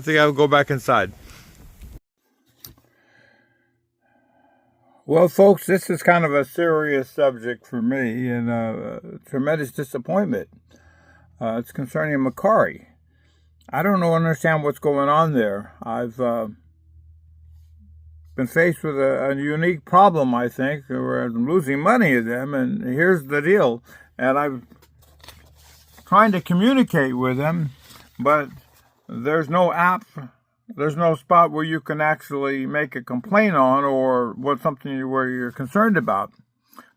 I think I'll go back inside. Well, folks, this is kind of a serious subject for me and a tremendous disappointment. It's concerning Mercari. I don't understand what's going on there. I've been faced with a unique problem, I think, where I'm losing money to them, and here's the deal. And I'm trying to communicate with them, but there's no app, there's no spot where you can actually make a complaint on or what something where you're concerned about.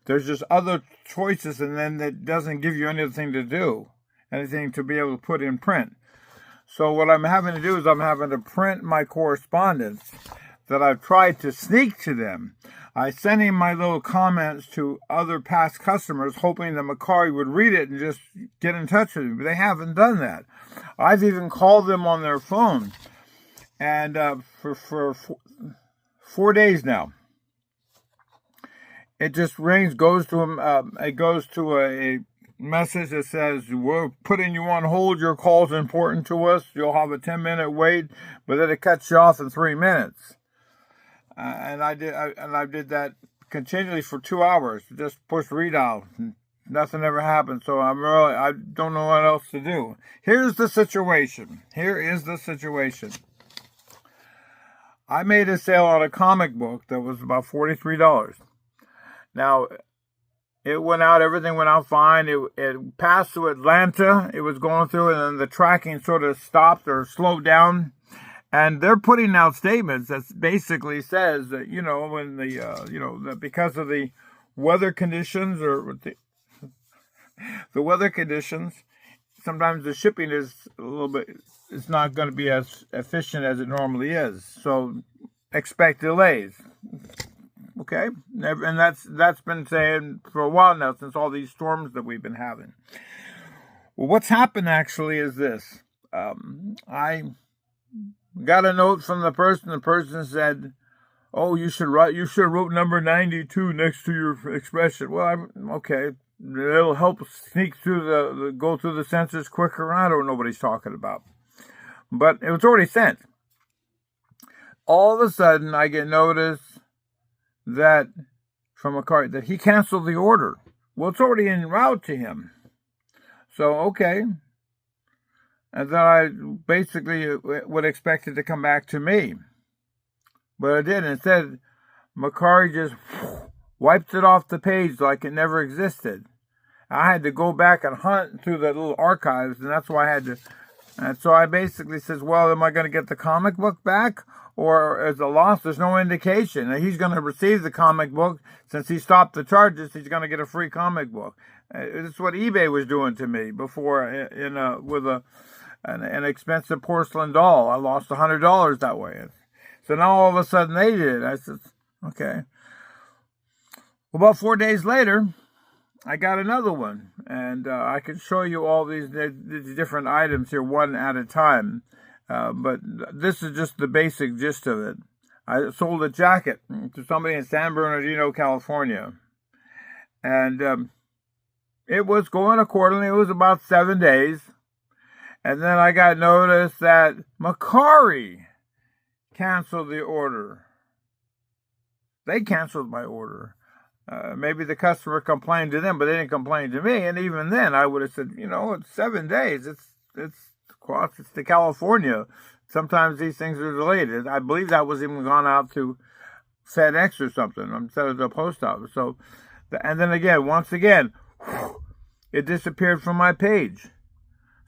There's just other choices, and then it doesn't give you anything to do, anything to be able to put in print. So what I'm having to do is I'm having to print my correspondence that I've tried to sneak to them. I sent in my little comments to other past customers, hoping that Mercari would read it and just get in touch with me, but they haven't done that. I've even called them on their phone, and for 4 days now, it just rings, goes to them. It goes to a message that says, "We're putting you on hold. Your call's important to us. You'll have a 10-minute wait," but then it cuts you off in 3 minutes. And I did that continually for 2 hours. Just push redial. Nothing ever happened. So I don't know what else to do. Here's the situation. Here is the situation. I made a sale on a comic book that was about $43. Now, it went out. Everything went out fine. It passed through Atlanta. It was going through, and then the tracking sort of stopped or slowed down. And they're putting out statements that basically says that, when that because of the weather conditions or the weather conditions, sometimes the shipping is it's not going to be as efficient as it normally is. So expect delays. Okay. And that's been saying for a while now, since all these storms that we've been having. Well, what's happened actually is this. I got a note from the person. The person said, "Oh, you should wrote number 92 next to your expression." Well, okay, it'll help sneak through go through the sensors quicker. I don't know what he's talking about, but it was already sent. All of a sudden, I get notice that from Mercari that he canceled the order. Well, it's already en route to him. So okay. And then I basically would expect it to come back to me. But it didn't. Instead, Mercari just wiped it off the page like it never existed. I had to go back and hunt through the little archives, and that's why I had to. And so I basically says, well, am I going to get the comic book back? Or is it lost? There's no indication. And he's going to receive the comic book. Since he stopped the charges, he's going to get a free comic book. It's what eBay was doing to me before with an expensive porcelain doll. I lost $100 that way. So now all of a sudden they did. I said, okay. Well, about 4 days later, I got another one. And I can show you all these different items here one at a time. But this is just the basic gist of it. I sold a jacket to somebody in San Bernardino, California. And it was going accordingly. It was about 7 days. And then I got notice that Mercari canceled the order. They canceled my order. Maybe the customer complained to them, but they didn't complain to me. And even then, I would have said, it's 7 days. It's to California. Sometimes these things are delayed. I believe that was even gone out to FedEx or something instead of the post office. So, and then again, once again, it disappeared from my page.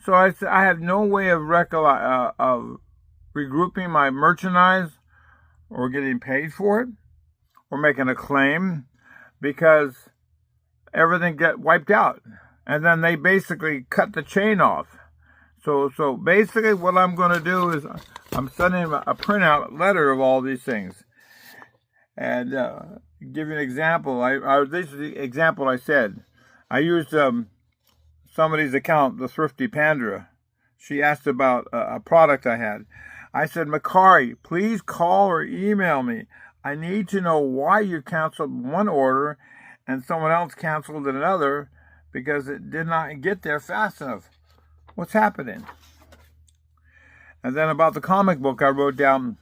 So I have no way of regrouping my merchandise or getting paid for it or making a claim because everything got wiped out. And then they basically cut the chain off. So basically what I'm going to do is I'm sending a printout letter of all these things. And give you an example. This is the example I said. I used somebody's account, the Thrifty Pandora. She asked about a product I had. I said, Mercari, please call or email me. I need to know why you canceled one order and someone else canceled another because it did not get there fast enough. What's happening? And then about the comic book, I wrote down,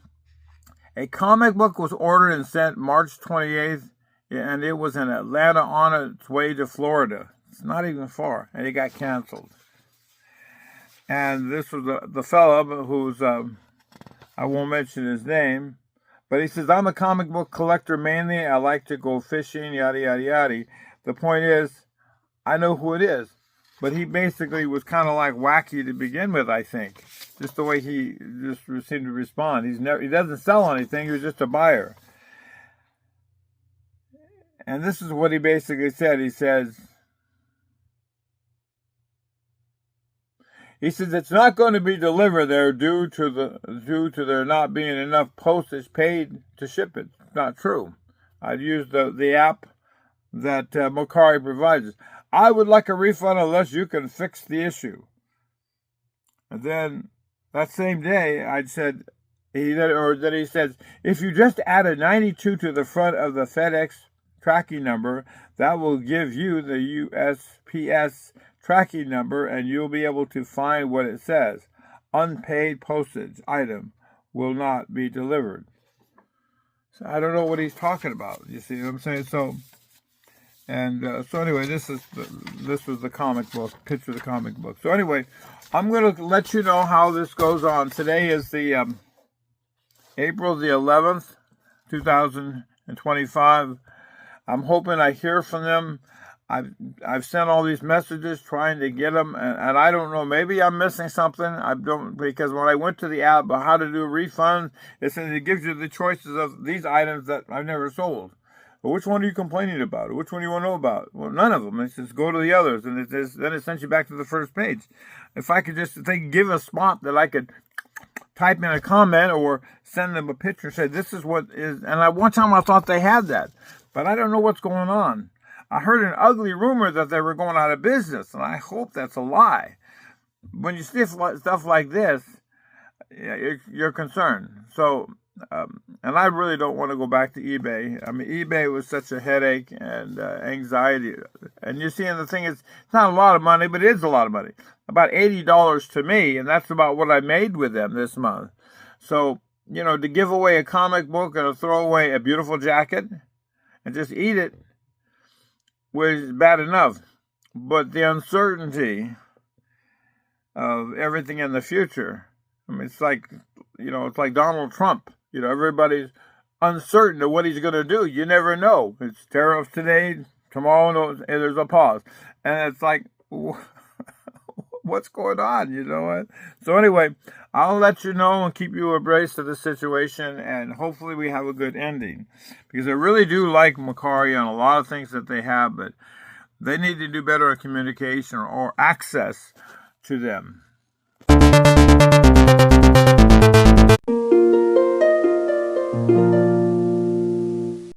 a comic book was ordered and sent March 28th, and it was in Atlanta on its way to Florida. It's not even far, and it got canceled. And this was the fella who's, I won't mention his name, but he says, I'm a comic book collector mainly. I like to go fishing, yada, yada, yada. The point is, I know who it is. But he basically was kind of like wacky to begin with, I think. Just the way he just seemed to respond. He doesn't sell anything. He was just a buyer. And this is what he basically said. He says, it's not going to be delivered there due to there not being enough postage paid to ship it. It's not true. I've used the app that Mercari provides. I would like a refund unless you can fix the issue. And then that same day, he says, if you just add a 92 to the front of the FedEx tracking number, that will give you the USPS tracking number, and you'll be able to find what it says. Unpaid postage item will not be delivered. So I don't know what he's talking about. You see what I'm saying? So anyway, this was the comic book, picture of the comic book. So anyway, I'm going to let you know how this goes on. Today is the April the 11th, 2025. I'm hoping I hear from them. I've sent all these messages trying to get them, and I don't know, maybe I'm missing something. Because when I went to the app about how to do a refund, it gives you the choices of these items that I've never sold. Well, which one are you complaining about? Or which one do you want to know about? Well, none of them. It says go to the others, and then it sends you back to the first page. If I could just give a spot that I could type in a comment or send them a picture and say, this is what is, and one time I thought they had that, but I don't know what's going on. I heard an ugly rumor that they were going out of business, and I hope that's a lie. When you see stuff like this, you're concerned. So, and I really don't want to go back to eBay. I mean, eBay was such a headache and anxiety. And you see, and the thing is, it's not a lot of money, but it is a lot of money. About $80 to me, and that's about what I made with them this month. So, to give away a comic book and to throw away a beautiful jacket and just eat it was bad enough. But the uncertainty of everything in the future, I mean, it's like Donald Trump. Everybody's uncertain of what he's going to do. You never know. It's tariffs today, tomorrow there's a pause. And it's like, what's going on? You know what? So anyway, I'll let you know and keep you abreast of the situation, and hopefully we have a good ending. Because I really do like Mercari on a lot of things that they have, but they need to do better at communication or access to them.